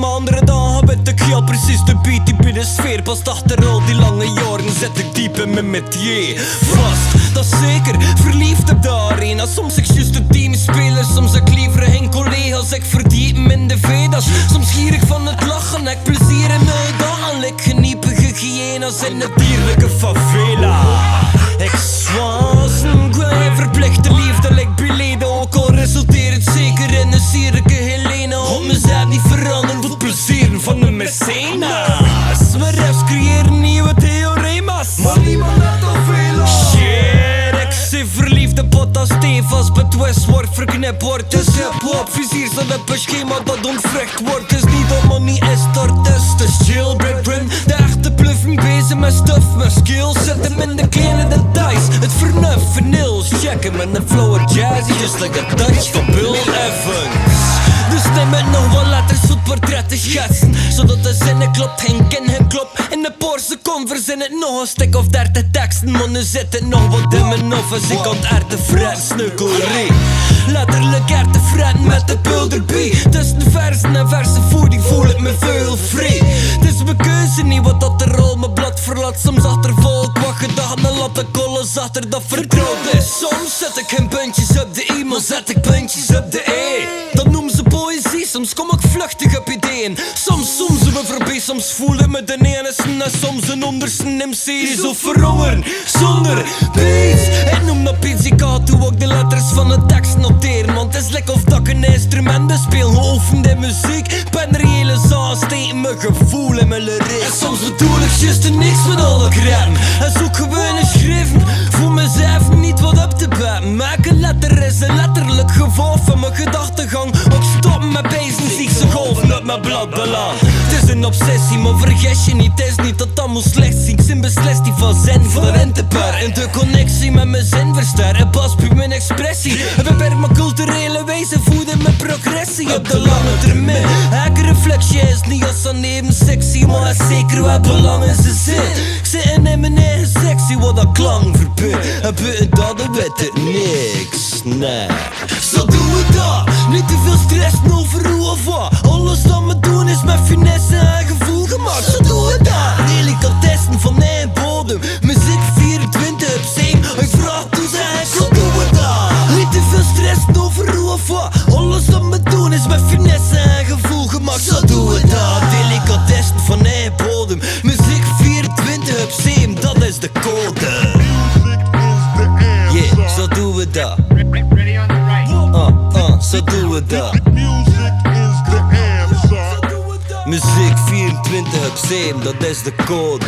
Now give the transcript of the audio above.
mijn andere dagen weet ik heel precies de beat die binnen sfeer. Pas achter al die lange jaren zet ik diep in mijn metier vast, dat is zeker, verliefd op daarin. Soms ik juist de team spelen, soms ik liever geen collega's. Ik verdiep me in de vedas, soms gierig van het lachen. Ik plezier in mijn dagen, ik geniepige hyena's in de dierlijke favela. Ik zwaas, verplichte liefde, ik beleden. Ook al resulteert het zeker in een sierlijke Helena. Op mezelf niet veranderen voor het plezier van een mecenas. Mijn refs creëren nieuwe theorema's, maar niemand had al veel. Shit, ik zie verliefde pot als stevast. Met West wordt verknipt wordt. Dus hip-hop, vizier staat op een schema dat ontwricht wordt. Dus niet om money is door test. Dus chill, break run. De echte bluffing bezig met stuff, met skills. Zet hem in de kleine details. Het vernuft, vanils. Check hem in de flow of jazzy. Just like a touch van Bill Evans. Dus neem met nog wat letters voor portretten schetsen, zodat de zinnen klopt, geen ken, geen klop. In de Poorse converse in het nog een stuk of 30 teksten. Mannen zitten nog wat in mijn of als ik aan het erten fret, snukkelrie. Letterlijk erten fret met de pulderbie. Tussen de versen en verse voeding voel ik me veel free. Het is mijn keuze niet wat dat de rol mijn blad verlaat. Soms achtervolk wat gedachten en laat de kolles achter dat vertrouwd is. Soms zet ik geen puntjes op de i, maar zet ik puntjes op de e. Dat noemen ze poëzie, soms kom ik vluchtig op ideeën. Soms we voorbij, soms voelen me de enigste. En soms een onderste MC die zo verhongeren zonder beats. Ik noem dat pizzicato, ook de letters van de tekst noteren. Want het is lekker of dat ik een instrument bespeel, geoefend in muziek. Ben reële zaal, steek mijn gevoel in mijn lyriek. En soms bedoel ik juist niks met al dat rijm. En zoek gewoon een schrijven, voel mezelf niet wat op te bed. Maak een letter is een letterlijk gevolg van mijn gedachtegang. Ook stop met bezig, zie ze golven op mijn blad beland. Het is een obsessie, maar vergis je niet, het is niet dat allemaal slecht zie. Ik zin beslist die van zin voor de rentepaar. En de connectie met mijn zin versterken, pas bij mijn expressie. Beperk mijn culturele wijze, voeden mijn progressie op de lange termijn. Elke reflectie is niet als aan even sexy, maar is zeker wat belang in zijn zin. Ik zit in mijn eigen sectie, wat dat klank verbindt. En buiten dat, dan weet het niks, nee. Zo doen we dat, niet te veel stress over hoe of wat. Alles wat we doen is met finesse en gevoel gemaakt. Zo doen we dat, delicatessen van mijn bodem. Muziek 24 op 7, hij vraagt hoe zij. Zo doen we dat, niet te veel stress over hoe of wat. Alles wat we doen is met finesse en gevoel gemaakt. Zo doen we dat, delicatessen van mijn bodem. Muziek 24 op 7, dat is de code. Yeah, zo doen we dat. Zo doen we dat. Muziek 24 op 7, dat is de code.